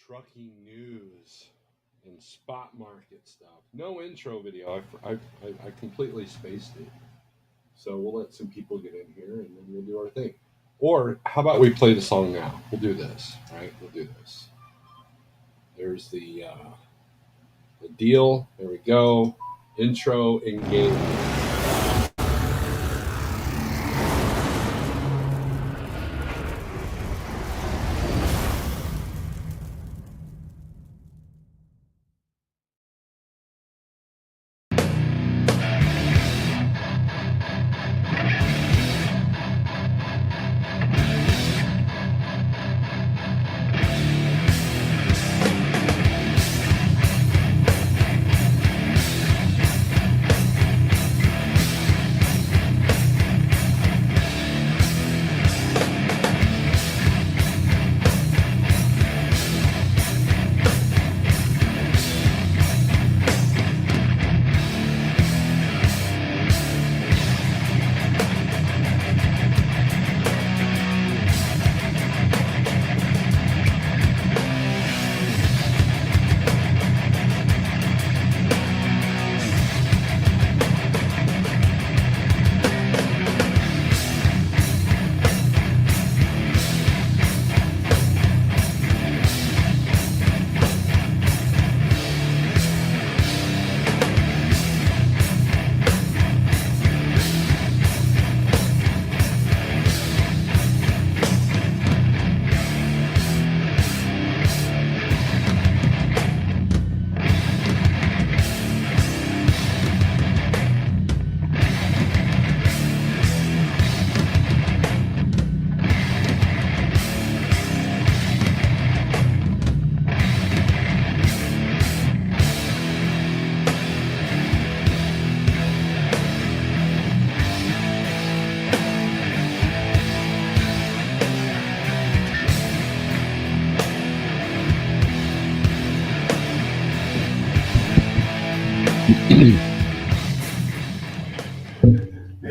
trucking news and spot market stuff. No intro video. I completely spaced it. So we'll let some people get in here and then we'll do our thing. Or how about we play the song now? We'll do this, right? We'll do this. There's the deal. There we go. Intro in game.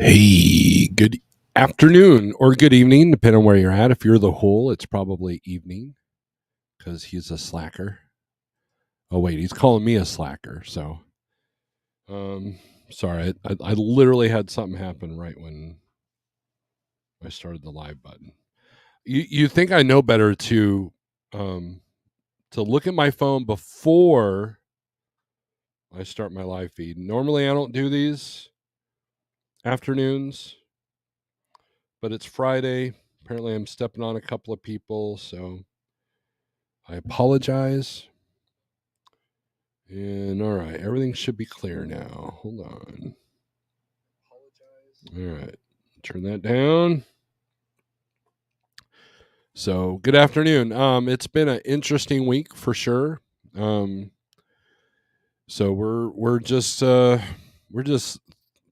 Hey, good afternoon or good evening, depending on where you're at. If you're the whole, it's probably evening because he's a slacker. Oh wait, he's calling me a slacker. So, sorry, I literally had something happen right when I started the live button. You think I know better to look at my phone before I start my live feed. Normally, I don't do these afternoons, but it's Friday. Apparently, I'm stepping on a couple of people, so I apologize. And all right, everything should be clear now. Hold on. All right, turn that down. So, good afternoon. It's been an interesting week for sure. So we're just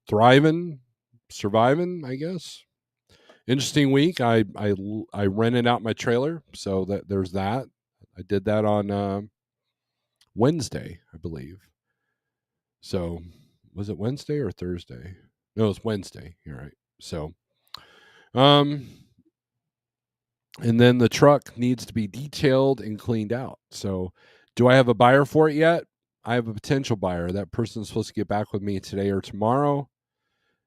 thriving, surviving, I guess. Interesting week. I rented out my trailer, so that there's that. I did that on Wednesday, I believe. So was it Wednesday or Thursday? No, it's Wednesday. You're right. So, and then the truck needs to be detailed and cleaned out. So, do I have a buyer for it yet? I have a potential buyer. That person's supposed to get back with me today or tomorrow,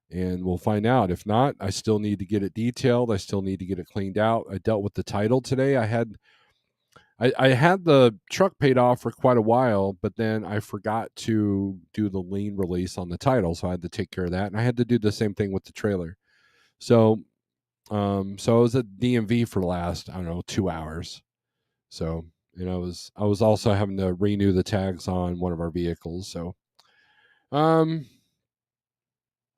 and we'll find out. If not, I still need to get it detailed. I still need to get it cleaned out. I dealt with the title today. I had the truck paid off for quite a while, but then I forgot to do the lien release on the title, so I had to take care of that, and I had to do the same thing with the trailer. So, so I was at DMV for the last, I don't know, 2 hours. So, and I was also having to renew the tags on one of our vehicles. So, other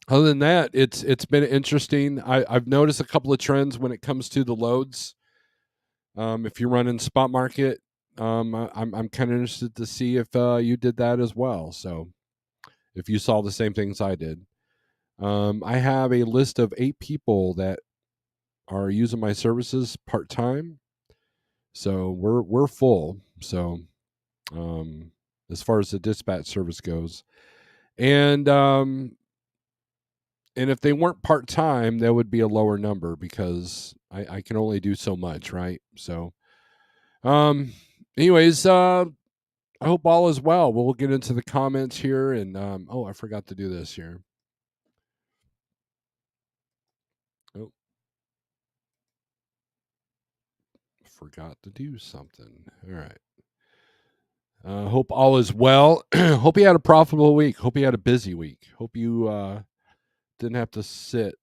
than that, it's been interesting. I've noticed a couple of trends when it comes to the loads. If you're running spot market, I'm kind of interested to see if you did that as well. So, if you saw the same things I did, I have a list of 8 people that are using my services part time. So we're full. So, as far as the dispatch service goes, and if they weren't part time, that would be a lower number because I can only do so much, right? So, anyways, I hope all is well. We'll get into the comments here, and oh, I forgot to do this here. Oh, forgot to do something. All right. Hope all is well. Hope you had a profitable week. Hope you had a busy week. Hope you didn't have to sit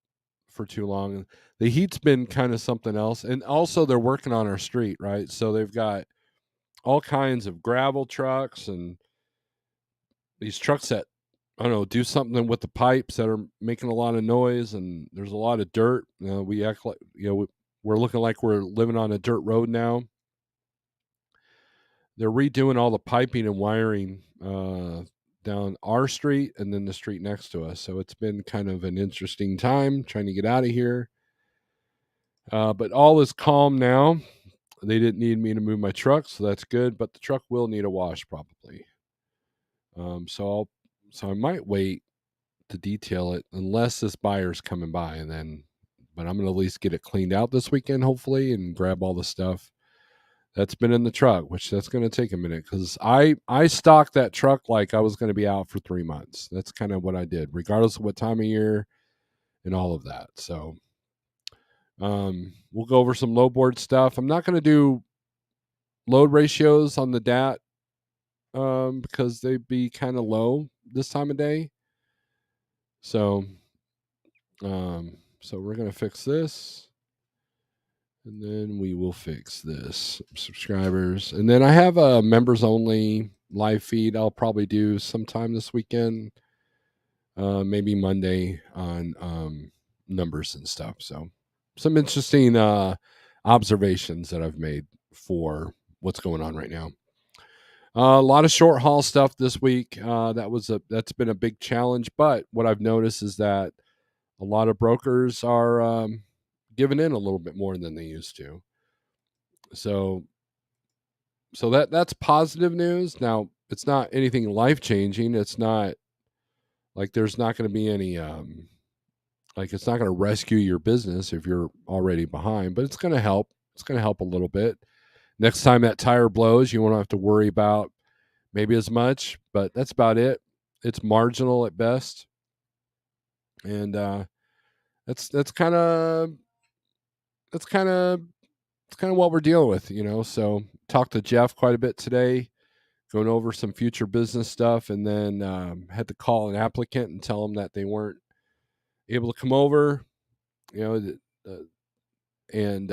for too long. The heat's been kind of something else, and also they're working on our street, right? So they've got all kinds of gravel trucks and these trucks that I don't know do something with the pipes that are making a lot of noise, and there's a lot of dirt. We act like we're looking like we're living on a dirt road now. They're redoing all the piping and wiring down our street and then the street next to us. So it's been kind of an interesting time trying to get out of here. But all is calm now. They didn't need me to move my truck, so that's good. But the truck will need a wash probably. So I might wait to detail it unless this buyer's coming by, and then. But I'm gonna at least get it cleaned out this weekend, hopefully, and grab all the stuff that's been in the truck, which that's going to take a minute because I stocked that truck like I was going to be out for 3 months. That's kind of what I did, regardless of what time of year and all of that. So we'll go over some low board stuff. I'm not going to do load ratios on the DAT because they'd be kind of low this time of day. So so we're going to fix this. And then we will fix this subscribers. And then I have a members only live feed I'll probably do sometime this weekend, maybe Monday on numbers and stuff. So some interesting observations that I've made for what's going on right now. A lot of short haul stuff this week. That's been a big challenge. But what I've noticed is that a lot of brokers are giving in a little bit more than they used to. So that's positive news. Now, it's not anything life changing. It's not like there's not going to be any like it's not going to rescue your business if you're already behind, but it's going to help. It's going to help a little bit. Next time that tire blows, you won't have to worry about maybe as much, but that's about it. It's marginal at best. And that's kind of that's kind of it's kind of what we're dealing with. So talked to Jeff quite a bit today, going over some future business stuff, and then had to call an applicant and tell them that they weren't able to come over. You know, and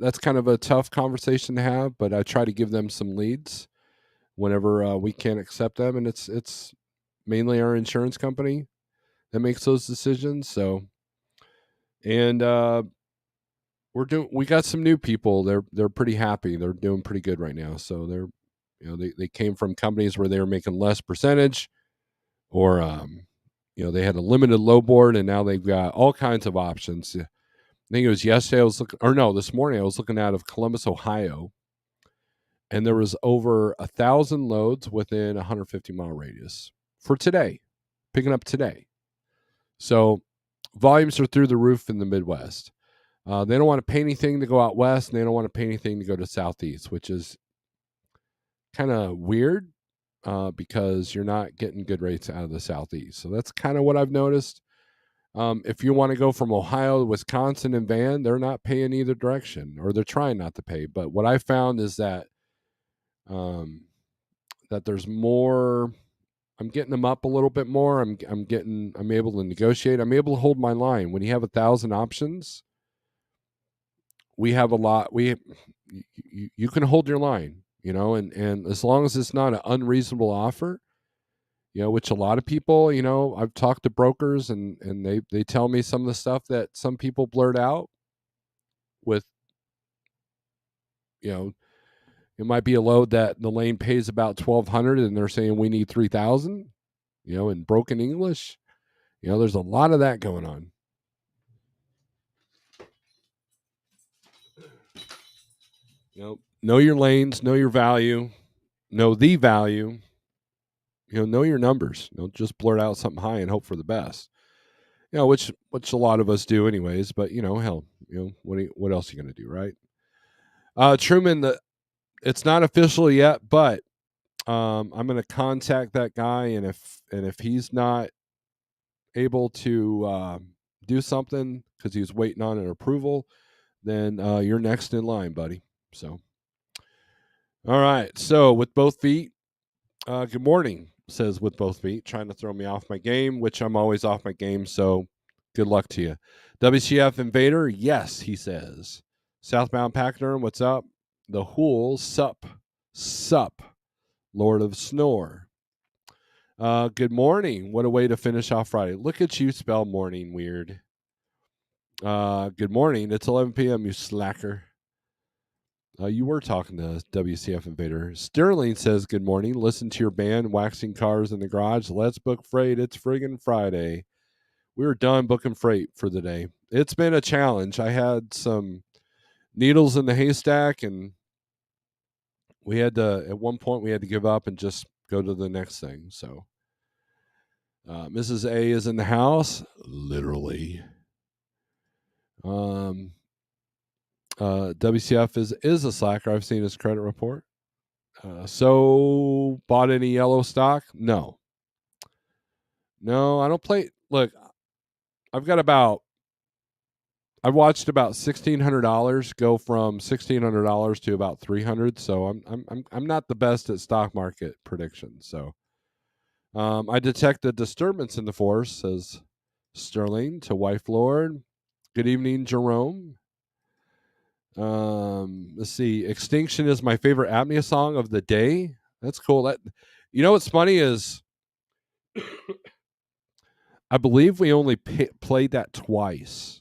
that's kind of a tough conversation to have. But I try to give them some leads whenever we can't accept them, and it's mainly our insurance company that makes those decisions. So, and we got some new people. They're pretty happy. They're doing pretty good right now. So they came from companies where they were making less percentage, or they had a limited low board, and now they've got all kinds of options. I think it was yesterday I was looking, or no, this morning I was looking out of Columbus, Ohio, and there was over 1,000 loads within a 150-mile radius for today, picking up today. So volumes are through the roof in the Midwest. They don't want to pay anything to go out west, and they don't want to pay anything to go to southeast, which is kind of weird because you're not getting good rates out of the southeast. So that's kind of what I've noticed. If you want to go from Ohio to Wisconsin and van, they're not paying either direction, or they're trying not to pay. But what I found is that that there's more. I'm getting them up a little bit more. I'm able to negotiate. I'm able to hold my line. When you have 1,000 options, we have a lot. You can hold your line, and as long as it's not an unreasonable offer, which a lot of people, I've talked to brokers and they tell me some of the stuff that some people blurt out with, it might be a load that the lane pays about 1,200 and they're saying we need 3,000, in broken English. There's a lot of that going on. Know your lanes, know your value, know the value, know your numbers. Don't just blurt out something high and hope for the best. Which a lot of us do anyways, but hell, what else are you going to do, right? Truman, It's not official yet, but I'm going to contact that guy, and if he's not able to do something because he's waiting on an approval, then you're next in line, buddy. So, all right. So with both feet, good morning. Says with both feet, trying to throw me off my game, which I'm always off my game. So, good luck to you. WCF Invader, yes, he says. Southbound Pachyderm, what's up? The Hool, sup, Lord of Snore. Good morning. What a way to finish off Friday. Look at you spell morning weird. Good morning. It's 11 p.m., you slacker. You were talking to WCF Invader. Sterling says, good morning. Listen to your band, Waxing Cars in the Garage. Let's book freight. It's friggin' Friday. We were done booking freight for the day. It's been a challenge. I had some needles in the haystack, and we had to, at one point, we had to give up and just go to the next thing. So, Mrs. A is in the house, literally. WCF is a slacker. I've seen his credit report. So, bought any yellow stock? No. No, I don't play. Look, I've got about. I've watched about $1,600 go from $1,600 to about 300. So I'm not the best at stock market predictions. So, I detect a disturbance in the force, says Sterling to Wife Lord. Good evening, Jerome. Let's see. Extinction is my favorite apnea song of the day. That's cool. What's funny is I believe we only played that twice.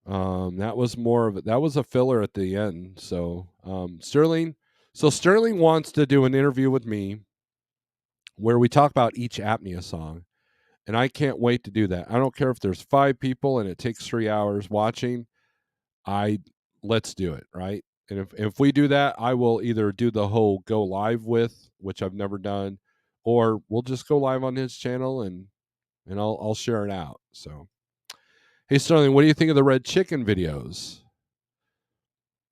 That was that was a filler at the end. So Sterling wants to do an interview with me where we talk about each apnea song, and I can't wait to do that. I don't care if there's 5 people and it takes 3 hours watching. Let's do it, right? And if we do that, I will either do the whole go live with, which I've never done, or we'll just go live on his channel and I'll share it out. So, hey Sterling, what do you think of the red chicken videos?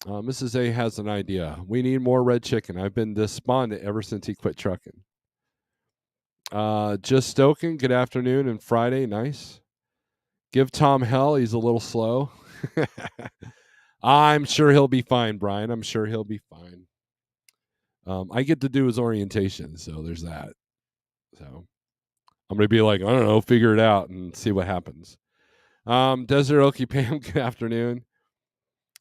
Mrs. A has an idea. We need more red chicken. I've been despondent ever since he quit trucking. Just stoking. Good afternoon and Friday. Nice. Give Tom hell. He's a little slow. I'm sure he'll be fine, Brian. I'm sure he'll be fine. I get to do his orientation, so there's that. So I'm gonna be like, I don't know, figure it out and see what happens. Desert Okie Pam, good afternoon.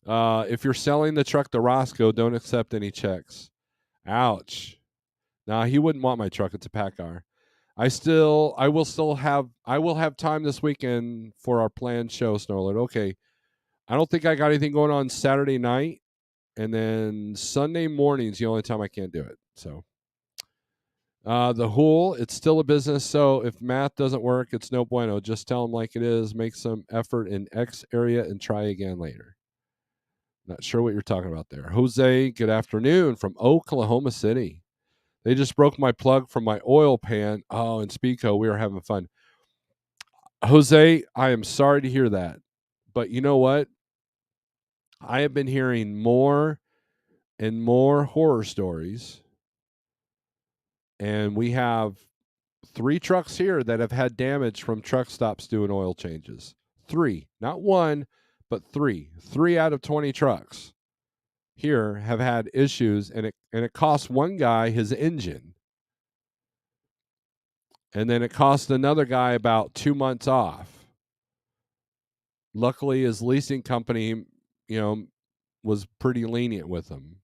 If you're selling the truck to Roscoe, don't accept any checks. Ouch. Nah, he wouldn't want my truck. It's a PACCAR. I will have time this weekend for our planned show, Snorelord. Okay. I don't think I got anything going on Saturday night, and then Sunday morning's the only time I can't do it. So the Hool, it's still a business, so if math doesn't work, it's no bueno. Just tell them like it is, make some effort in X area, and try again later. Not sure what you're talking about there. Jose, good afternoon from Oklahoma City. They just broke my plug from my oil pan. Oh, in Speedco, we were having fun. Jose, I am sorry to hear that. But you know what? I have been hearing more and more horror stories. And we have 3 trucks here that have had damage from truck stops doing oil changes. 3, not 1, but 3. 3 out of 20 trucks here have had issues, and it cost one guy his engine. And then it cost another guy about 2 months off. Luckily, his leasing company, was pretty lenient with him.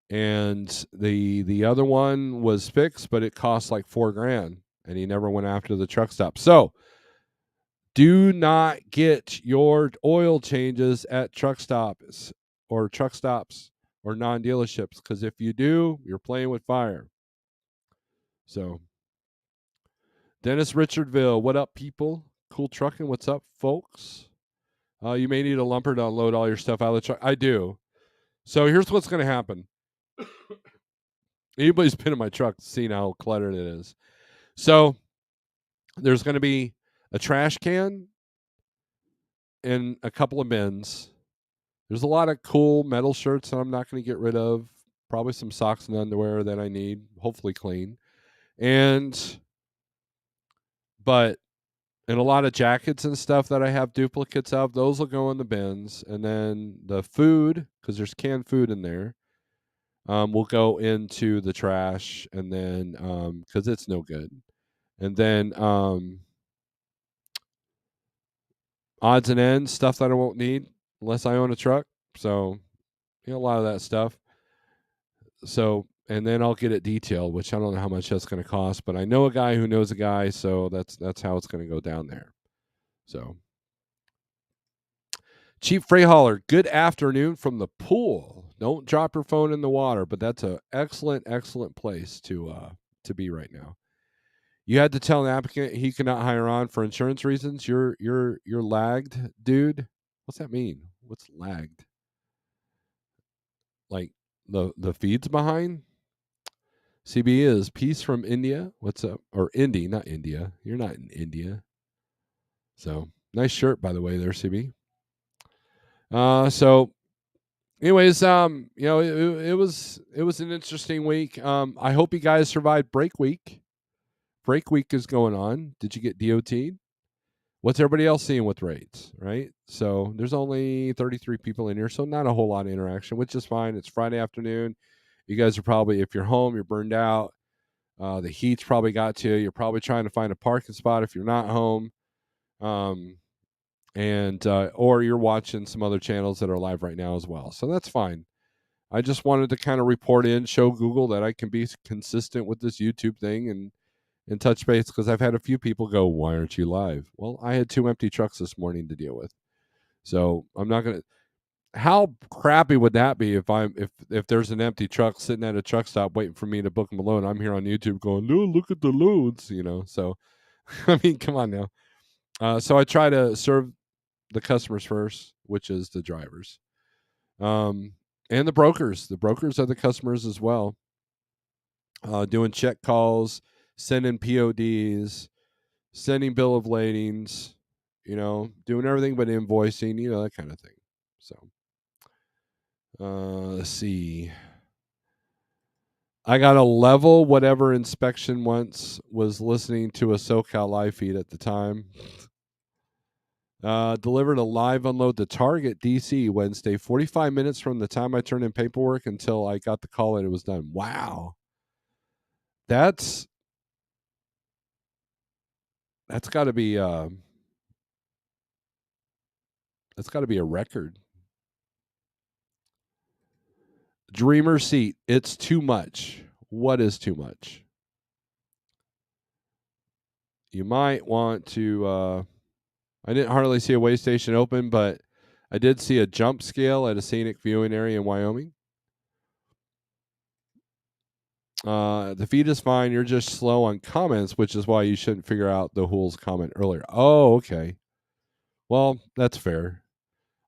And the other one was fixed, but it cost like $4,000, and he never went after the truck stop. So, do not get your oil changes at truck stops or non-dealerships, because if you do, you're playing with fire. So, Dennis Richardville, what up, people? Cool trucking, what's up, folks? You may need a lumper to unload all your stuff out of the truck. I do. So here's what's going to happen. Anybody's been in my truck seen how cluttered it is. So there's going to be a trash can and a couple of bins, There's a lot of cool metal shirts that I'm not going to get rid of. Probably some socks and underwear that I need, hopefully clean. And but and a lot of jackets and stuff that I have duplicates of, those will go in the bins. And then the food, because there's canned food in there, will go into the trash. And then because it's no good. And then odds and ends, stuff that I won't need unless I own a truck. So a lot of that stuff. So and then I'll get it detailed, which I don't know how much that's going to cost, but I know a guy who knows a guy, so that's how it's going to go down there. So Cheap Freight Hauler, good afternoon from the pool. Don't drop your phone in the water, but that's an excellent place to be right now. You had to tell an applicant he cannot hire on for insurance reasons. You're lagged, dude. What's that mean? What's lagged? Like the feed's behind? CB is peace from India. What's up? Or Indy, not India. You're not in India. So nice shirt, by the way, there, CB. So anyways, it was an interesting week. I hope you guys survived break week. Break week is going on. Did you get DOT'd? What's everybody else seeing with rates, right? So there's only 33 people in here, so not a whole lot of interaction, which is fine. It's Friday afternoon. You guys are probably, if you're home, you're burned out. The heat's probably got to you. You're probably trying to find a parking spot if you're not home. And or you're watching some other channels that are live right now as well. So that's fine. I just wanted to kind of report in, show Google that I can be consistent with this YouTube thing and touch base, because I've had a few people go, "Why aren't you live?" Well, I had 2 empty trucks this morning to deal with. So I'm not going to. How crappy would that be if there's an empty truck sitting at a truck stop waiting for me to book them a load? I'm here on YouTube going, "No, look at the loads," So, I mean, come on now. So I try to serve the customers first, which is the drivers, and the brokers. The brokers are the customers as well. Doing check calls, sending PODs, sending bill of ladings, doing everything but invoicing, that kind of thing. So, let's see. I got a level whatever inspection once, was listening to a SoCal live feed at the time. Delivered a live unload to Target DC Wednesday, 45 minutes from the time I turned in paperwork until I got the call and it was done. Wow. That's got to be a record. Dreamer seat. It's too much. What is too much? You might want to I didn't hardly see a way station open, but I did see a jump scale at a scenic viewing area in Wyoming. The feed is fine. You're just slow on comments, which is why you shouldn't figure out the Hool's comment earlier. Oh, okay. Well, that's fair.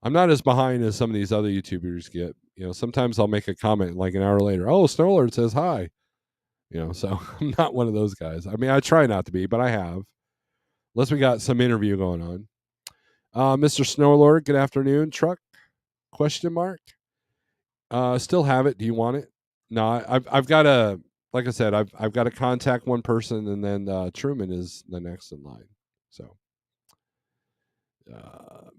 I'm not as behind as some of these other YouTubers get. Sometimes I'll make a comment like an hour later. Oh, Snorelord says hi. So I'm not one of those guys. I mean, I try not to be, but I have. Unless we got some interview going on. Mr. Snorelord, good afternoon. Truck? Question mark. Still have it. Do you want it? No, I've got to. Like I said, I've got to contact one person, and then Truman is the next in line. So, uh,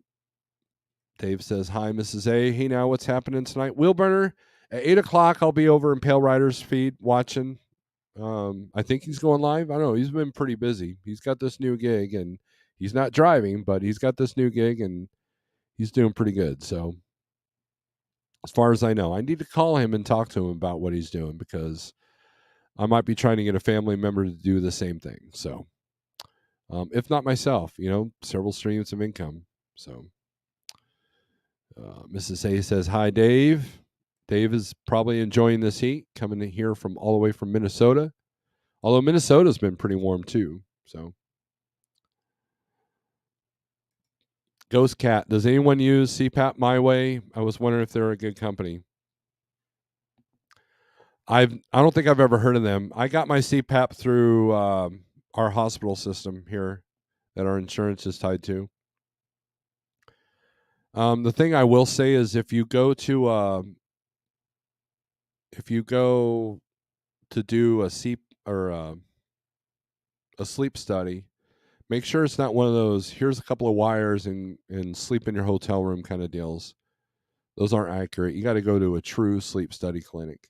Dave says hi, Mrs. A. Hey, now what's happening tonight? Wheelburner at 8:00. I'll be over in Pale Rider's feed watching. I think he's going live. I don't know. He's been pretty busy. He's got this new gig, and he's not driving, but he's got this new gig, and he's doing pretty good. So, as far as I know, I need to call him and talk to him about what he's doing, because I might be trying to get a family member to do the same thing. So, if not myself, several streams of income. So, Mrs. A says, hi, Dave. Dave is probably enjoying this heat, coming in here from all the way from Minnesota. Although Minnesota's been pretty warm too. So, Ghost Cat, does anyone use CPAP My Way? I was wondering if they're a good company. I don't think I've ever heard of them. I got my CPAP through our hospital system here that our insurance is tied to. The thing I will say is if you go to do a sleep study, make sure it's not one of those. Here's a couple of wires and sleep in your hotel room kind of deals. Those aren't accurate. You got to go to a true sleep study clinic.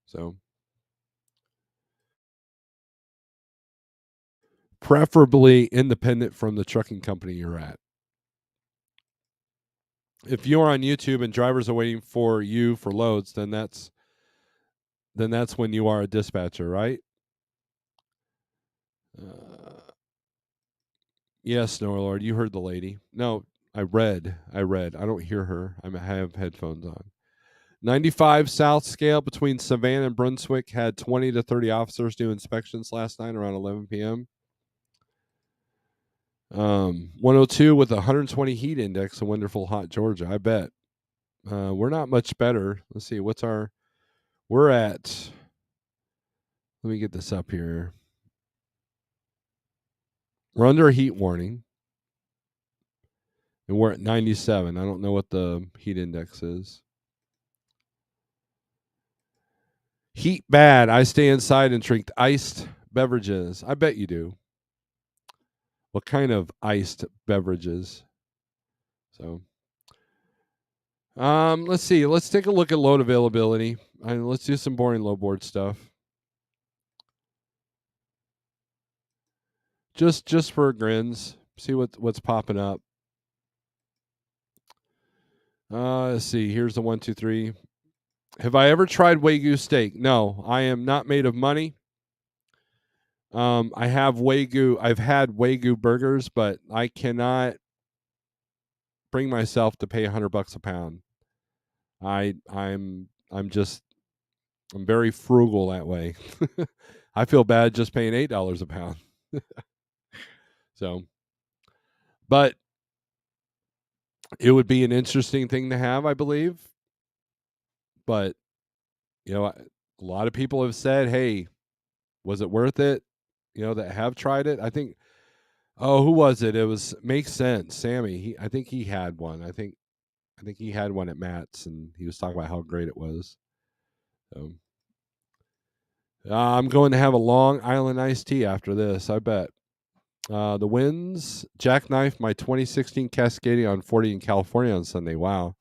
So, preferably independent from the trucking company you're at. If you're on YouTube and drivers are waiting for you for loads, then that's when you are a dispatcher, right? Yes, Snorelord, you heard the lady. No, I read. I don't hear her. I have headphones on. 95 South scale between Savannah and Brunswick had 20 to 30 officers do inspections last night around 11 p.m. 102 with 120 heat index in wonderful hot Georgia. I bet. We're not much better. Let's see. We're at, let me get this up here. We're under a heat warning. And we're at 97. I don't know what the heat index is. Heat bad. I stay inside and drink iced beverages. I bet you do. What kind of iced beverages? So, let's see. Let's take a look at load availability. Let's do some boring low board stuff. Just for grins. See what's popping up. Let's see. Here's the 1, 2, 3. Have I ever tried Wagyu steak? No, I am not made of money. I have Wagyu. I've had Wagyu burgers, but I cannot bring myself to pay $100 a pound. I'm very frugal that way. I feel bad just paying $8 a pound. So, but it would be an interesting thing to have, I believe. But a lot of people have said, "Hey, was it worth it?" That have tried it. I think. Oh, who was it? It was Makes Sense. Sammy. I think he had one. I think he had one at Matt's, and he was talking about how great it was. So, I'm going to have a Long Island iced tea after this. I bet. The winds jackknifed my 2016 Cascadia on 40 in California on Sunday. Wow.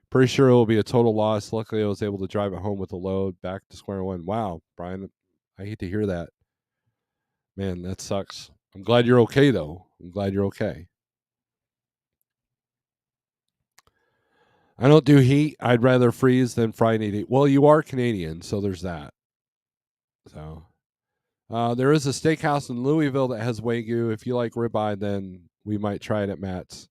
Pretty sure it will be a total loss. Luckily, I was able to drive it home with a load back to square one. Wow, Brian, I hate to hear that. Man, that sucks. I'm glad you're okay, though. I'm glad you're okay. I don't do heat. I'd rather freeze than fry and eat. Well, you are Canadian, so there's that. So, there is a steakhouse in Louisville that has Wagyu. If you like ribeye, then we might try it at Matt's.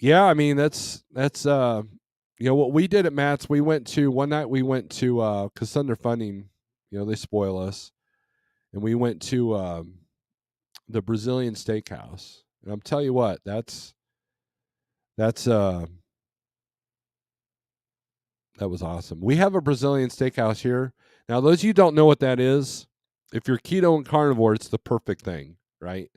Yeah, I mean what we did at Matt's. We went to one night. We went to because under funding, they spoil us, and we went to the Brazilian steakhouse. And I'm tell you what, that's that was awesome. We have a Brazilian steakhouse here. Now, those of you don't know what that is, if you're keto and carnivore, it's the perfect thing, right?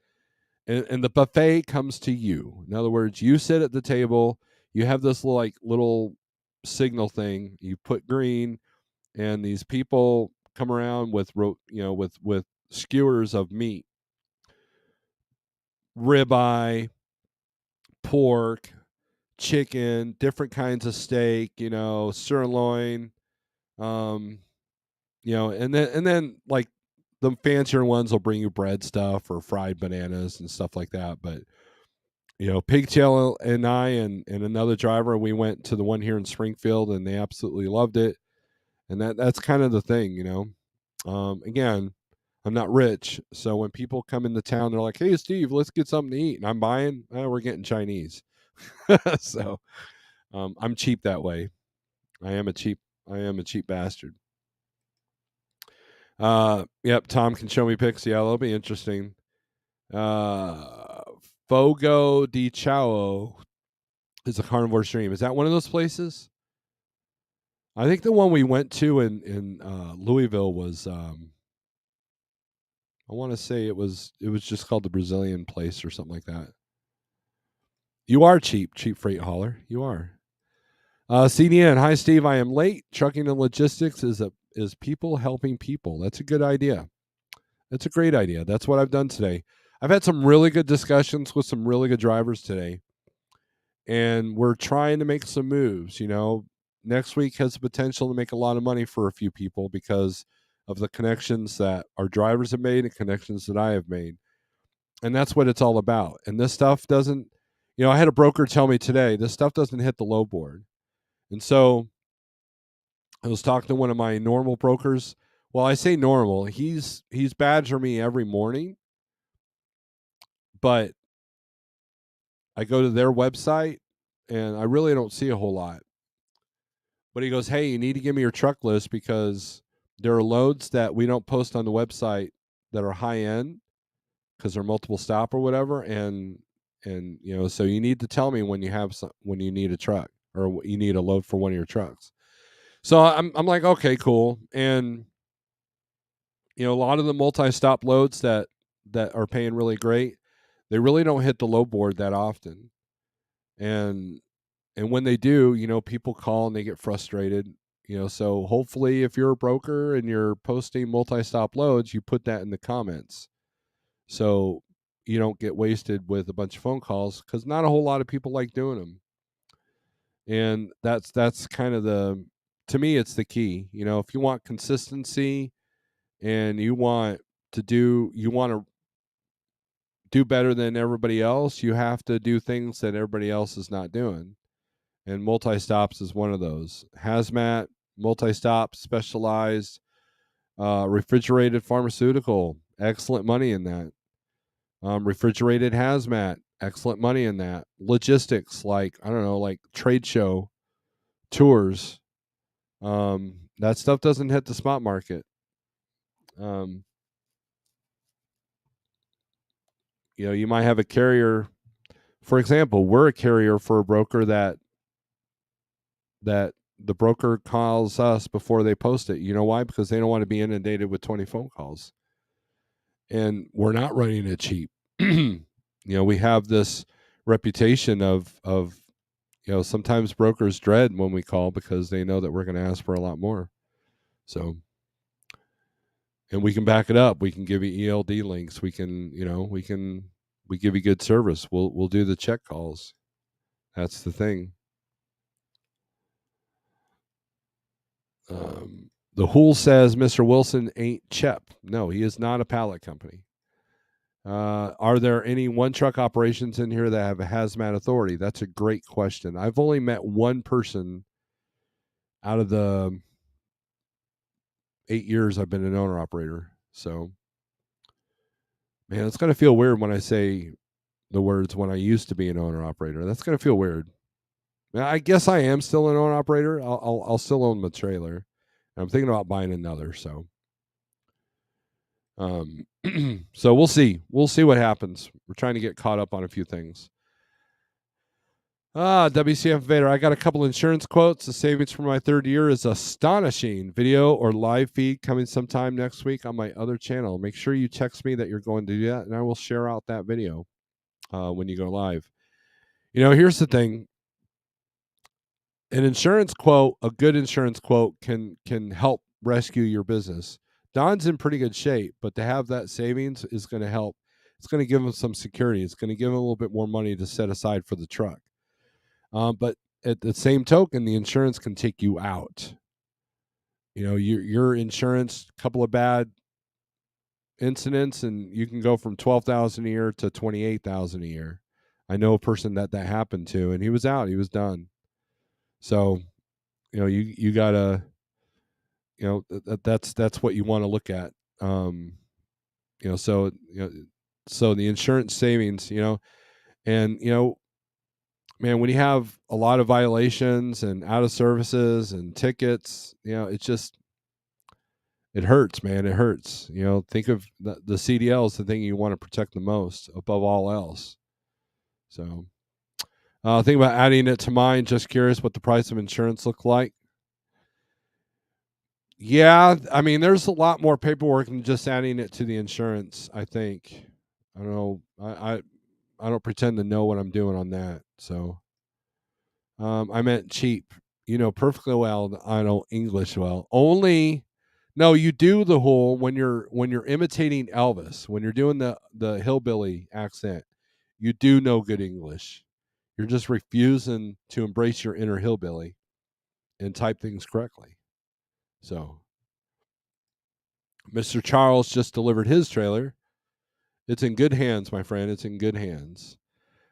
And the buffet comes to you. In other words, you sit at the table, you have this little signal thing, you put green, and these people come around with with skewers of meat, ribeye, pork, chicken, different kinds of steak, sirloin, um, and then like the fancier ones will bring you bread stuff or fried bananas and stuff like that. But Pigtail and I and another driver, we went to the one here in Springfield, and they absolutely loved it. And that's kind of the thing. Again, I'm not rich, so when people come into town, they're like, "Hey, Steve, let's get something to eat," and I'm buying. We're getting Chinese. So I'm cheap that way. I am a cheap. I am a cheap bastard. Yep. Tom can show me pics. Yeah, that'll be interesting. Fogo de Chao is a carnivore stream. Is that one of those places? I think the one we went to in Louisville was. I want to say it was just called the Brazilian place or something like that. You are cheap freight hauler. You are. CDN, hi Steve. I am late. Trucking and logistics is people helping people. That's a good idea. That's a great idea. That's what I've done today. I've had some really good discussions with some really good drivers today, and we're trying to make some moves. Next week has the potential to make a lot of money for a few people because of the connections that our drivers have made and connections that I have made. And that's what it's all about. And this stuff doesn't, I had a broker tell me today, this stuff doesn't hit the low board. And so I was talking to one of my normal brokers. Well, I say normal. He's badgering me every morning, but I go to their website and I really don't see a whole lot. But he goes, "Hey, you need to give me your truck list because there are loads that we don't post on the website that are high end because they're multiple stop or whatever, and so you need to tell me when when you need a truck or you need a load for one of your trucks." So I'm like, okay, cool. And a lot of the multi-stop loads that are paying really great, they really don't hit the low board that often. And when they do, people call and they get frustrated. So hopefully if you're a broker and you're posting multi-stop loads, you put that in the comments. So you don't get wasted with a bunch of phone calls because not a whole lot of people like doing them. And that's kind of to me, it's the key. If you want consistency and you want to do better than everybody else, you have to do things that everybody else is not doing. And multi-stops is one of those. Hazmat, multi-stop, specialized, refrigerated pharmaceutical, excellent money in that. Refrigerated hazmat, excellent money in that. Logistics, like I don't know, like trade show tours. That stuff doesn't hit the spot market. Um, you might have a carrier. For example, we're a carrier for a broker that the broker calls us before they post it. You know why? Because they don't want to be inundated with 20 phone calls. And we're not running it cheap. We have this reputation of sometimes brokers dread when we call because they know that we're going to ask for a lot more. So, and we can back it up. We can give you ELD links. We can, we give you good service. We'll do the check calls. That's the thing. The Hool says Mr. Wilson ain't CHEP. No, he is not a pallet company. Are there any one truck operations in here that have a hazmat authority? That's a great question. I've only met one person out of the 8 years I've been an owner operator. So, man, it's going to feel weird when I say the words when I used to be an owner operator. That's going to feel weird. I guess I am still an owner operator. I'll still own my trailer. I'm thinking about buying another. So, so we'll see. We'll see what happens. We're trying to get caught up on a few things. WCF Vader. I got a couple insurance quotes. The savings for my third year is astonishing. Video or live feed coming sometime next week on my other channel. Make sure you text me that you're going to do that, and I will share out that video when you go live. Here's the thing. An insurance quote, a good insurance quote, can help rescue your business. Don's in pretty good shape, but to have that savings is going to help. It's going to give him some security. It's going to give him a little bit more money to set aside for the truck. But at the same token, the insurance can take you out. Your insurance, couple of bad incidents, and you can go from 12,000 a year to 28,000 a year. I know a person that happened to, and he was out. He was done. So, you gotta, that's what you want to look at. So so the insurance savings, and man, when you have a lot of violations and out of services and tickets, it hurts, man. It hurts. Think of the CDL is the thing you want to protect the most above all else. So, think about adding it to mine. Just curious what the price of insurance look like. Yeah, I mean, there's a lot more paperwork than just adding it to the insurance. I think. I don't know. pretend to know what I'm doing on that. So I meant cheap. You know perfectly well I know English well. Only no, you do the whole when you're imitating Elvis, when you're doing the hillbilly accent, you do know good English. You're just refusing to embrace your inner hillbilly and type things correctly. So, Mr. Charles just delivered his trailer. It's in good hands, my friend. It's in good hands.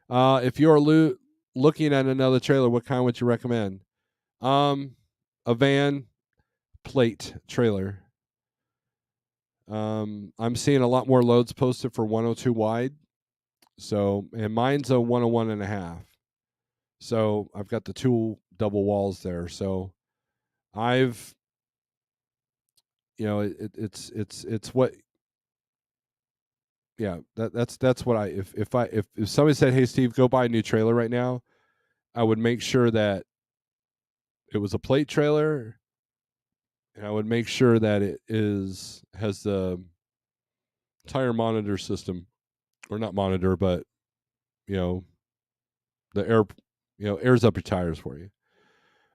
If you're looking at another trailer, what kind would you recommend? A van plate trailer. I'm seeing a lot more loads posted for 102 wide. So, and mine's a 101 and a half. So I've got the two double walls there. So I've, it's what, yeah, that's what if somebody said, hey Steve, go buy a new trailer right now, I would make sure that it was a plate trailer, and I would make sure that it has the tire monitor system, or not monitor, but you know the air, airs up your tires for you.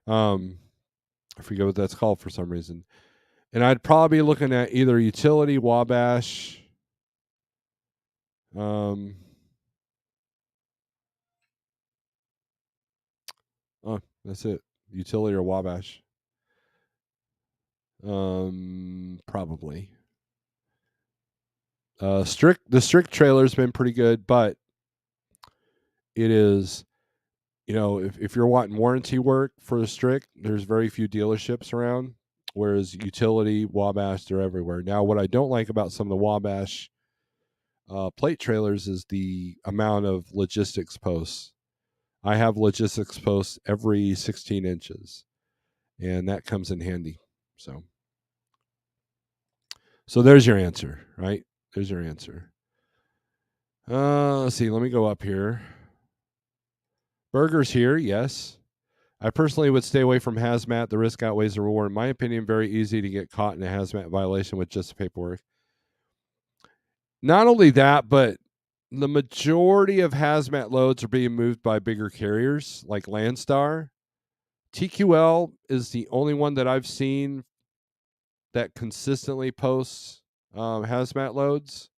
I forget what that's called for some reason. And I'd probably be looking at either utility, Wabash. Um, oh, that's it. Utility or Wabash. Probably. The strict trailer's been pretty good, but it is, if you're wanting warranty work for the strict, there's very few dealerships around. Whereas utility, Wabash, they're everywhere. Now, what I don't like about some of the Wabash plate trailers is the amount of logistics posts. I have logistics posts every 16 inches, and that comes in handy. So there's your answer, right? There's your answer. Let's see. Let me go up here. Burgers here, yes. I personally would stay away from hazmat. The risk outweighs the reward. In my opinion, very easy to get caught in a hazmat violation with just the paperwork. Not only that, but the majority of hazmat loads are being moved by bigger carriers like Landstar. TQL is the only one that I've seen that consistently posts hazmat loads,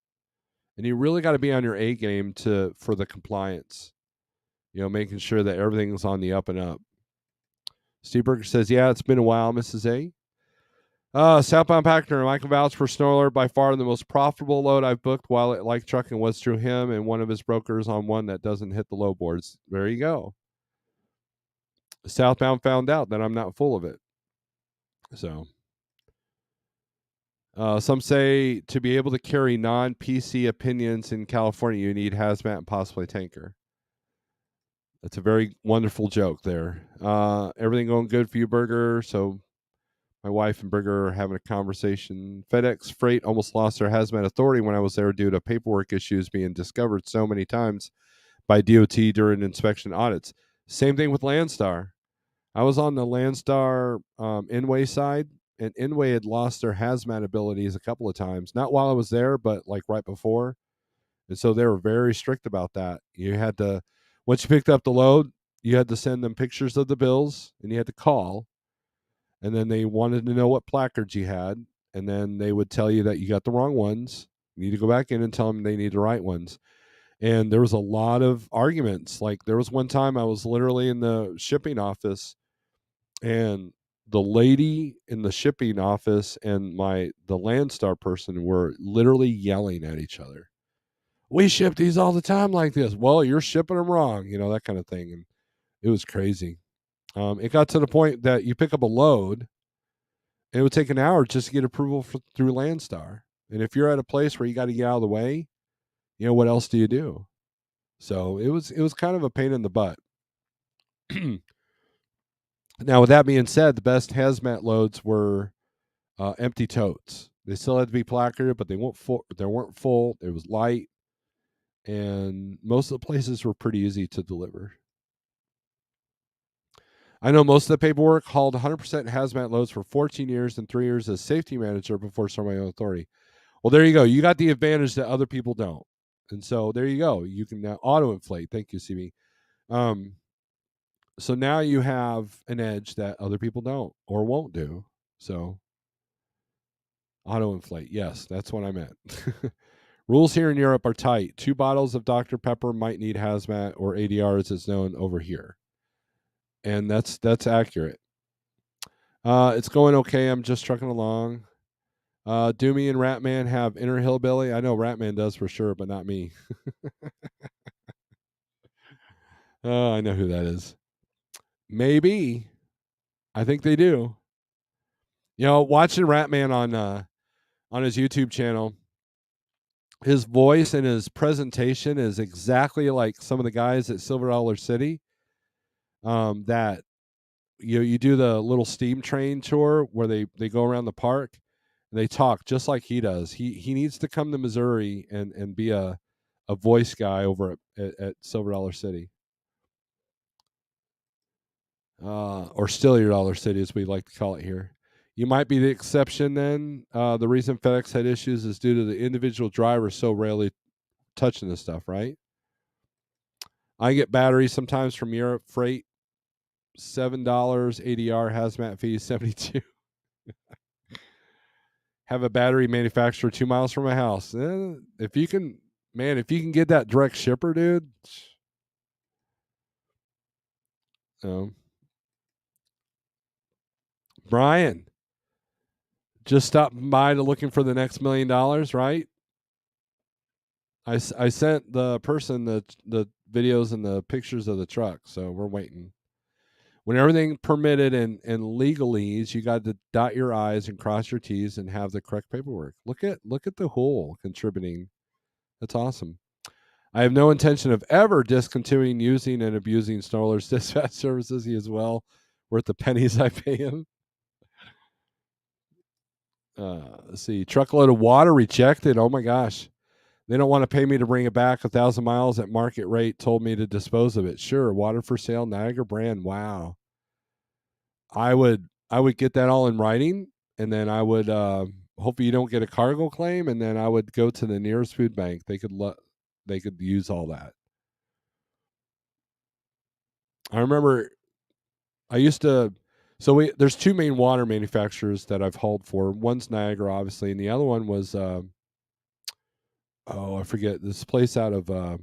and you really got to be on your A game for the compliance. Making sure that everything's on the up and up. Steve Berger says, "Yeah, it's been a while, Mrs. A." Southbound Packer, Michael vouch for Snorelord, by far the most profitable load I've booked while at Like Trucking was through him and one of his brokers on one that doesn't hit the low boards. There you go. Southbound found out that I'm not full of it. So, some say to be able to carry non-PC opinions in California, you need hazmat and possibly tanker. That's a very wonderful joke there. Everything going good for you, Berger? So my wife and Berger are having a conversation. FedEx Freight almost lost their hazmat authority when I was there due to paperwork issues being discovered so many times by DOT during inspection audits. Same thing with Landstar. I was on the Landstar Inway side, and Inway had lost their hazmat abilities a couple of times. Not while I was there, but like right before. And so they were very strict about that. You had to, once you picked up the load, you had to send them pictures of the bills, and you had to call. And then they wanted to know what placards you had, and then they would tell you that you got the wrong ones. You need to go back in and tell them they need the right ones. And there was a lot of arguments. Like there was one time I was literally in the shipping office, and the lady in the shipping office and the Landstar person were literally yelling at each other. We ship these all the time like this. Well, you're shipping them wrong, that kind of thing. And it was crazy. It got to the point that you pick up a load, and it would take an hour just to get approval through Landstar. And if you're at a place where you got to get out of the way, what else do you do? So it was kind of a pain in the butt. Now, with that being said, the best hazmat loads were empty totes. They still had to be placarded, but they weren't full. They weren't full. It was light, and most of the places were pretty easy to deliver. I know most of the paperwork hauled 100% hazmat loads for 14 years and 3 years as safety manager before starting my own authority. Well, there you go. You got the advantage that other people don't. And so there you go. You can now auto inflate. Thank you, CB. Um, so now you have an edge that other people don't or won't do. So auto inflate. Yes, that's what I meant. Rules here in Europe are tight. 2 bottles of Dr. Pepper might need hazmat or ADR as it's known over here. And that's accurate. It's going okay. I'm just trucking along. Doomy and Ratman have inner hillbilly. I know Ratman does for sure, but not me. Oh, I know who that is. Maybe. I think they do. You know, watching Ratman on his YouTube channel, his voice and his presentation is exactly like some of the guys at Silver Dollar City. That you do the little steam train tour where they go around the park and they talk just like he does. He needs to come to Missouri and be a voice guy over at Silver Dollar City. Or still your Dollar City, as we like to call it here. You might be the exception then. The reason FedEx had issues is due to the individual driver so rarely touching this stuff, right? I get batteries sometimes from Europe freight, $7 ADR, hazmat fee 72. Have a battery manufacturer 2 miles from my house. If you can, man, if you can get that direct shipper, dude. Um, Brian, just stopping by to looking for the next $1 million, right? I sent the person the videos and the pictures of the truck, so we're waiting. When everything permitted and legalese, you got to dot your I's and cross your T's and have the correct paperwork. Look at the whole contributing. That's awesome. I have no intention of ever discontinuing using and abusing Snorelord's dispatch services. He is well worth the pennies I pay him. Let's see. Truckload of water rejected. Oh my gosh. They don't want to pay me to bring it back 1,000 miles at market rate. Told me to dispose of it. Sure. Water for sale, Niagara brand. Wow. I would get that all in writing, and then I would hopefully you don't get a cargo claim, and then I would go to the nearest food bank. They could use all that. I remember I used to. So there's 2 main water manufacturers that I've hauled for. One's Niagara, obviously, and the other one was oh, I forget this place out of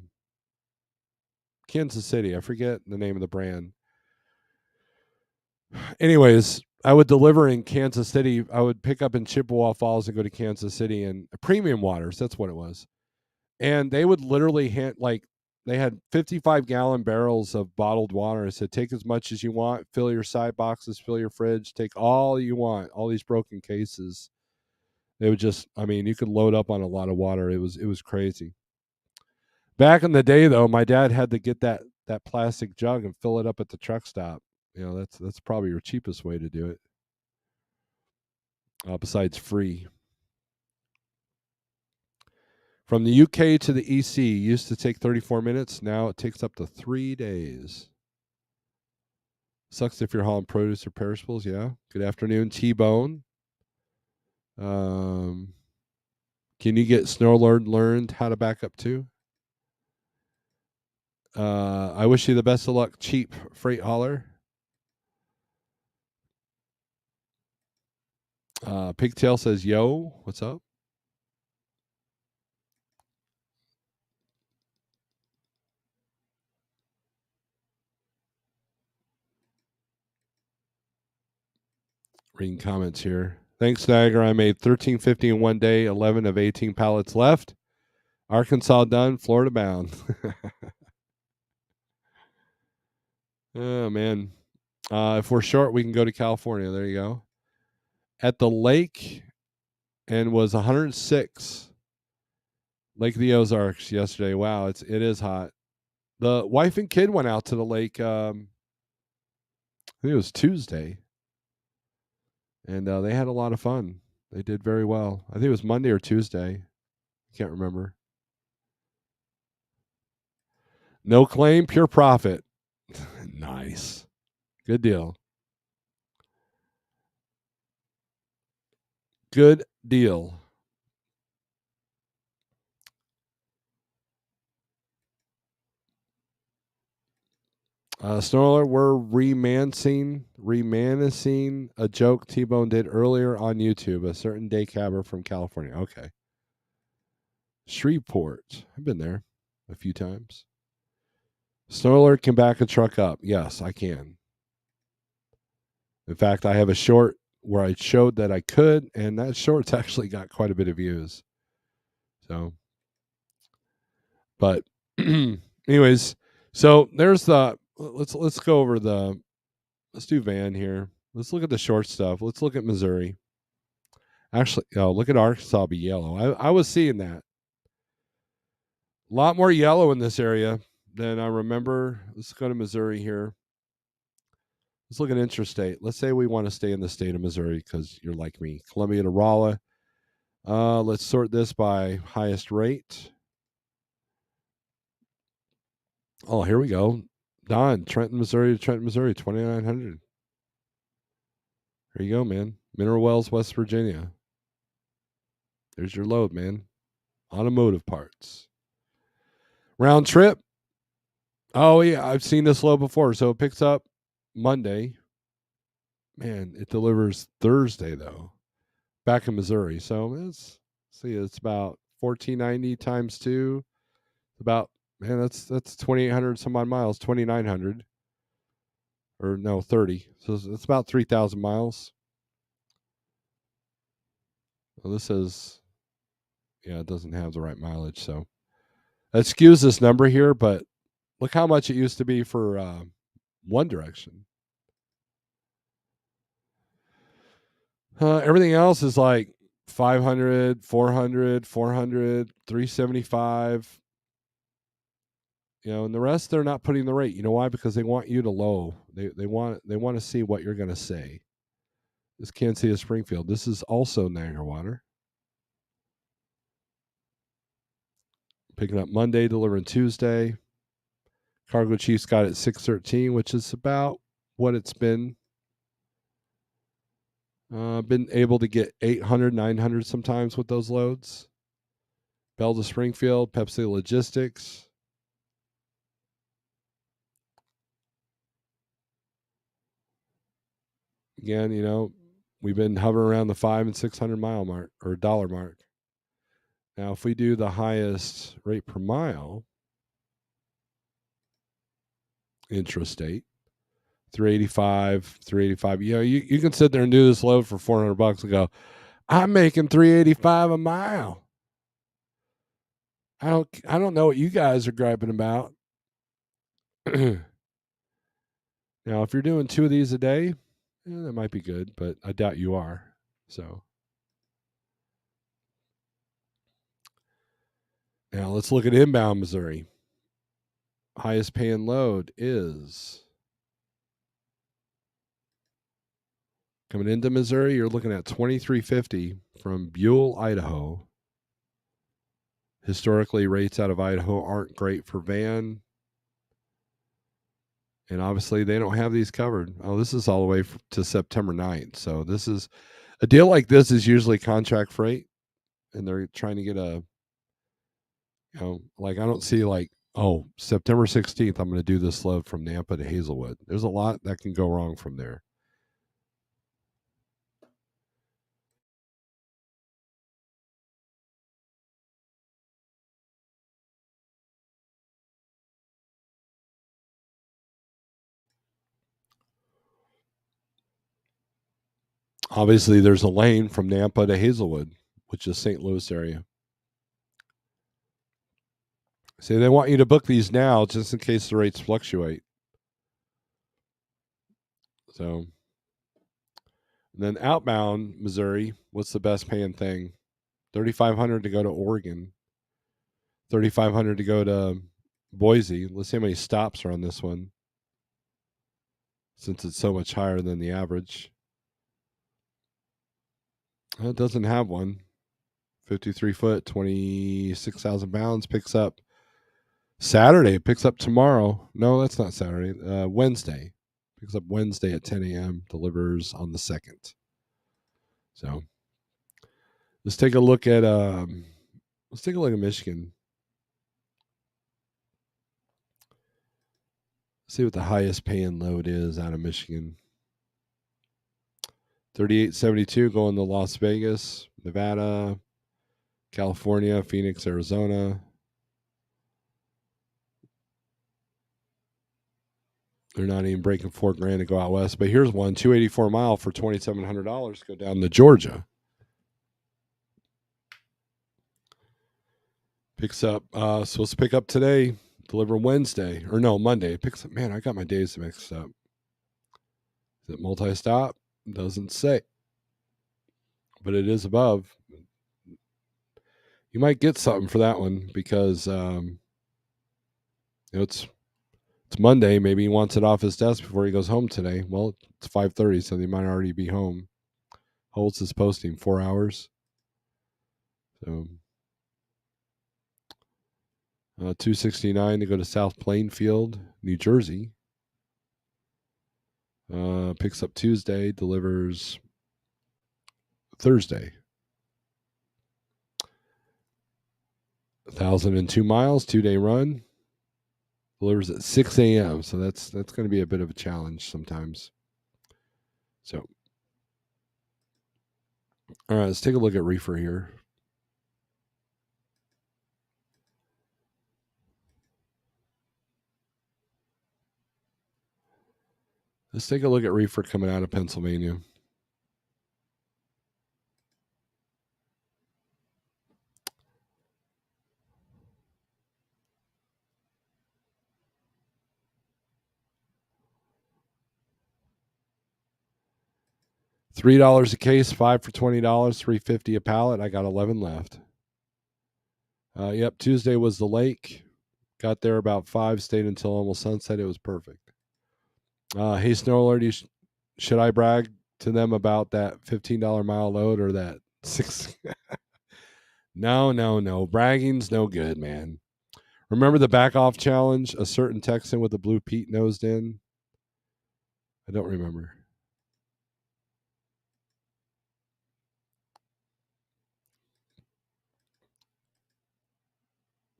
Kansas City. I forget the name of the brand. Anyways, I would deliver in Kansas City. I would pick up in Chippewa Falls and go to Kansas City and Premium Waters. That's what it was. And they would literally they had 55-gallon barrels of bottled water. I said, take as much as you want, fill your side boxes, fill your fridge, take all you want, all these broken cases. They would just, I mean, you could load up on a lot of water. It was crazy. Back in the day, though, my dad had to get that plastic jug and fill it up at the truck stop. You know, that's probably your cheapest way to do it. Besides free. From the UK to the EC used to take 34 minutes. Now it takes up to 3 days. Sucks if you're hauling produce or perishables. Yeah. Good afternoon, T-Bone. Can you get Snorelord learned how to back up too? I wish you the best of luck, cheap freight hauler. Pigtail says, yo, what's up? Reading comments here. Thanks, Niagara. I made $13.50 in one day, 11 of 18 pallets left. Arkansas done, Florida bound. Oh, man. If we're short, we can go to California. There you go. At the lake and was 106. Lake of the Ozarks yesterday. Wow, it is hot. The wife and kid went out to the lake. I think it was Tuesday, and they had a lot of fun. They did very well. I think it was Monday or Tuesday. I can't remember. No claim, pure profit. Nice. Good deal. Good deal. Snorelord, we're reminiscing a joke T-Bone did earlier on YouTube. A certain day cabber from California. Okay. Shreveport. I've been there a few times. Snorelord can back a truck up. Yes, I can. In fact, I have a short where I showed that I could, and that short's actually got quite a bit of views. So, but anyways, so there's the let's go over the let's do van here. Let's look at the short stuff. Let's look at Missouri. Actually, oh, look at Arkansas be yellow. I was seeing that. A lot more yellow in this area than I remember. Let's go to Missouri here. Let's look at interstate. Let's say we want to stay in the state of Missouri because you're like me. Columbia to Rolla. Let's sort this by highest rate. Oh, here we go. Don, Trenton, Missouri to Trenton, Missouri, 2,900. There you go, man. Mineral Wells, West Virginia. There's your load, man. Automotive parts. Round trip. Oh, yeah, I've seen this load before. So it picks up Monday. Man, it delivers Thursday, though, back in Missouri. So it's about 1,490 times 2. About, man, that's 2,800 some odd miles, 2,900. Or no, 30. So it's about 3,000 miles. Well, this is, yeah, it doesn't have the right mileage. So that skews this number here, but look how much it used to be for one direction. Everything else is like 500, 400, 400, 375. And the rest they're not putting the rate. You know why? Because they want you to low. They want to see what you're going to say. This Kansas City Springfield. This is also Niagara Water. Picking up Monday, delivering Tuesday. Cargo Chiefs got it 613, which is about what it's been. Been able to get 800, 900 sometimes with those loads. Bell to Springfield, Pepsi Logistics. Again, we've been hovering around the 500 and 600 mile mark or dollar mark. Now, if we do the highest rate per mile, intrastate, 385. You can sit there and do this load for $400 and go, I'm making 385 a mile. I don't know what you guys are griping about. Now, if you're doing 2 of these a day, that might be good, but I doubt you are. So now let's look at inbound Missouri. Highest paying load is coming into Missouri. You're looking at 2350 from Buell, Idaho. Historically, rates out of Idaho aren't great for van. And obviously, they don't have these covered. Oh, this is all the way to September 9th. So this is a deal like this is usually contract freight. And they're trying to get like I don't see like, oh, September 16th, I'm going to do this load from Nampa to Hazelwood. There's a lot that can go wrong from there. Obviously, there's a lane from Nampa to Hazelwood, which is St. Louis area. See, they want you to book these now just in case the rates fluctuate. So, and then outbound Missouri, what's the best paying thing? 3,500 to go to Oregon, 3,500 to go to Boise. Let's see how many stops are on this one, since it's so much higher than the average. It doesn't have one. 53 foot, 26,000 pounds. Picks up Saturday. It picks up tomorrow. No, that's not Saturday. Wednesday. Picks up Wednesday at 10 a.m. Delivers on the 2nd. So let's take a look at Michigan. See what the highest paying load is out of Michigan. 3872 going to Las Vegas, Nevada, California, Phoenix, Arizona. They're not even breaking $4,000 to go out west. But here's one 284 mile for $2,700. Go down to Georgia. Picks up, supposed to pick up today, deliver Wednesday. Or no, Monday. Picks up, man, I got my days mixed up. Is it multi stop? Doesn't say. But it is above. You might get something for that one because it's Monday. Maybe he wants it off his desk before he goes home today. Well, it's 5:30, so they might already be home. Holtz is posting 4 hours. So 269 to go to South Plainfield, New Jersey. Picks up Tuesday, delivers Thursday. 1,002 miles, 2-day run. Delivers at 6 a.m. So that's going to be a bit of a challenge sometimes. So, all right, let's take a look at reefer here. Let's take a look at reefer coming out of Pennsylvania. $3 a case, 5 for $20, $3.50 a pallet. I got 11 left. Yep, Tuesday was the lake. Got there about 5, stayed until almost sunset. It was perfect. Hey, Snorelord, should I brag to them about that $15 mile load or that 6? No. Bragging's no good, man. Remember the back off challenge? A certain Texan with a blue Pete nosed in? I don't remember.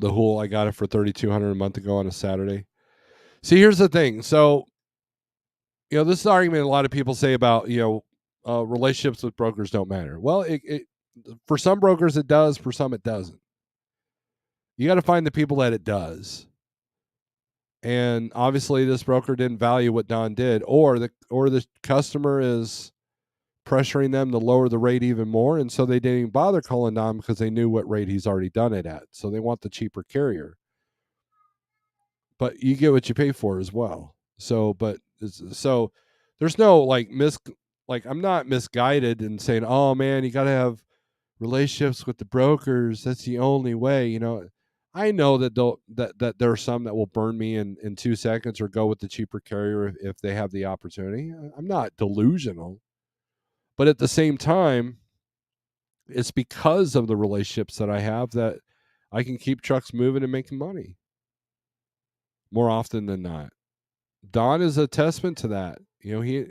The Hool, I got it for $3,200 a month ago on a Saturday. See, here's the thing. So, this is the argument a lot of people say about, relationships with brokers don't matter. Well, it for some brokers it does, for some it doesn't. You got to find the people that it does. And obviously this broker didn't value what Don did, or the customer is pressuring them to lower the rate even more, and so they didn't even bother calling Don because they knew what rate he's already done it at. So they want the cheaper carrier. But you get what you pay for as well. So there's no I'm not misguided in saying, "Oh man, you got to have relationships with the brokers. That's the only way." I know that that there are some that will burn me in 2 seconds or go with the cheaper carrier if they have the opportunity. I'm not delusional. But at the same time, it's because of the relationships that I have that I can keep trucks moving and making money more often than not. Don is a testament to that. He a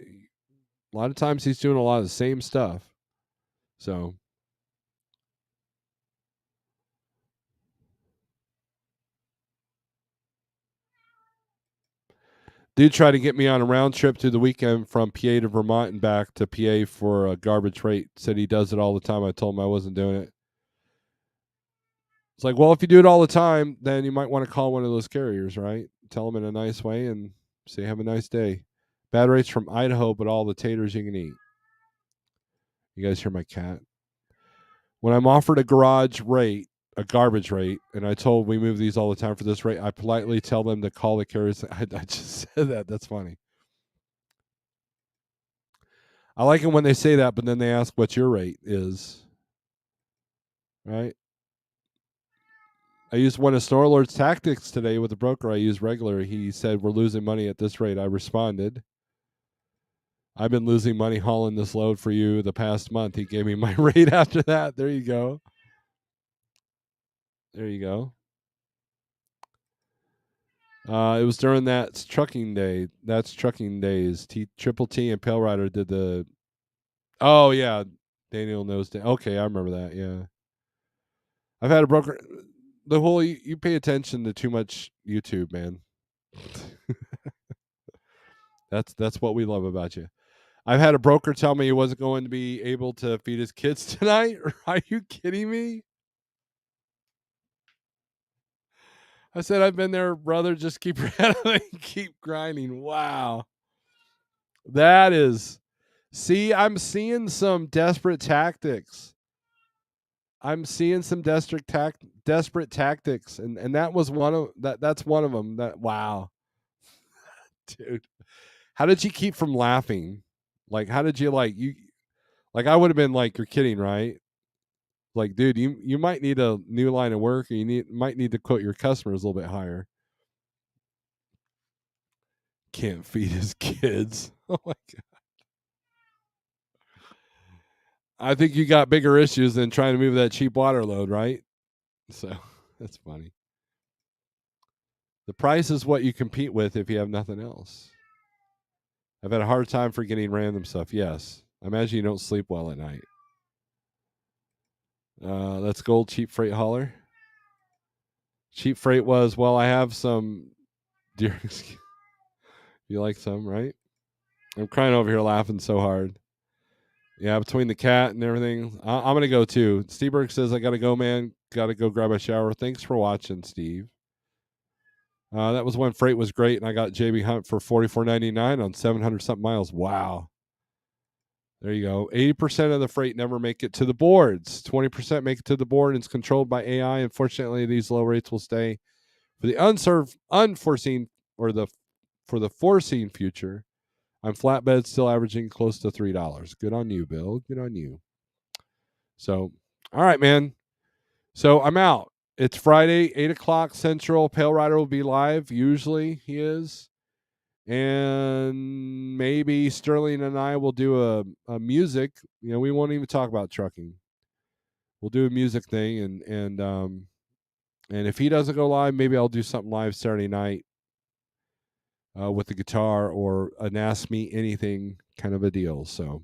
lot of times he's doing a lot of the same stuff. So dude tried to get me on a round trip through the weekend from PA to Vermont and back to PA for a garbage rate. Said he does it all the time. I told him I wasn't doing it. It's like, well, if you do it all the time, then you might want to call one of those carriers, right? Tell them in a nice way and say, have a nice day. Bad rates from Idaho, but all the taters you can eat. You guys hear my cat? When I'm offered a garbage rate, and I told we move these all the time for this rate, I politely tell them to call the carriers. I just said that. That's funny. I like it when they say that, but then they ask what your rate is. Right? I used one of Snorelord's tactics today with a broker I use regularly. He said, we're losing money at this rate. I responded, I've been losing money hauling this load for you the past month. He gave me my rate after that. There you go. There you go. It was during that trucking day. That's trucking days. Triple T and Pale Rider did the. Oh yeah, Daniel knows. Okay, I remember that. Yeah, I've had a broker. The whole you pay attention to too much YouTube, man. That's what we love about you. I've had a broker tell me he wasn't going to be able to feed his kids tonight. Are you kidding me? I said, I've been there, brother. Just keep your head up and keep grinding. Wow. That is, see, I'm seeing some desperate tactics. I'm seeing some desperate tactics, and that was one of that. That's one of them. That wow, dude. How did you keep from laughing? Like, how did you like you? Like, I would have been like, you're kidding, right? Like, dude, you might need a new line of work, or might need to quote your customers a little bit higher. Can't feed his kids. Oh my god. I think you got bigger issues than trying to move that cheap water load, right? So that's funny. The price is what you compete with if you have nothing else. I've had a hard time for getting random stuff. Yes. I imagine you don't sleep well at night. That's gold cheap freight hauler. Cheap freight was, well, I have some deer. You like some, right? I'm crying over here laughing so hard. Yeah, between the cat and everything, I'm going to go too. Steveberg says, I got to go, man. Got to go grab a shower. Thanks for watching, Steve. That was when freight was great, and I got JB Hunt for $44.99 on 700 something miles. Wow. There you go. 80% of the freight never make it to the boards. 20% make it to the board, and it's controlled by AI. Unfortunately, these low rates will stay for the unforeseen or the for the foreseen future. I'm flatbed still averaging close to $3. Good on you, Bill. Good on you. So, all right, man. So I'm out. It's Friday, 8 o'clock Central. Pale Rider will be live. Usually he is. And maybe Sterling and I will do a music. You know, we won't even talk about trucking. We'll do a music thing, and if he doesn't go live, maybe I'll do something live Saturday night with the guitar or an Ask Me Anything kind of a deal. So,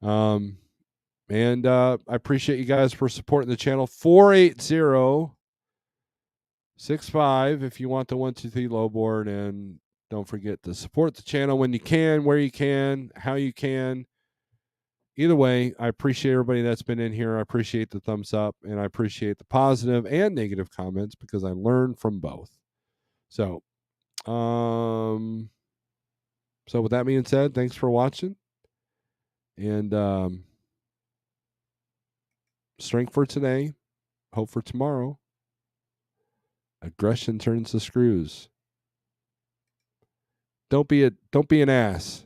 and I appreciate you guys for supporting the channel. 48065 if you want the 123 low board, and don't forget to support the channel when you can, where you can, how you can. Either way, I appreciate everybody that's been in here. I appreciate the thumbs up, and I appreciate the positive and negative comments because I learn from both. So, so with that being said, thanks for watching, and strength for today, hope for tomorrow. Aggression turns the screws. Don't be an ass.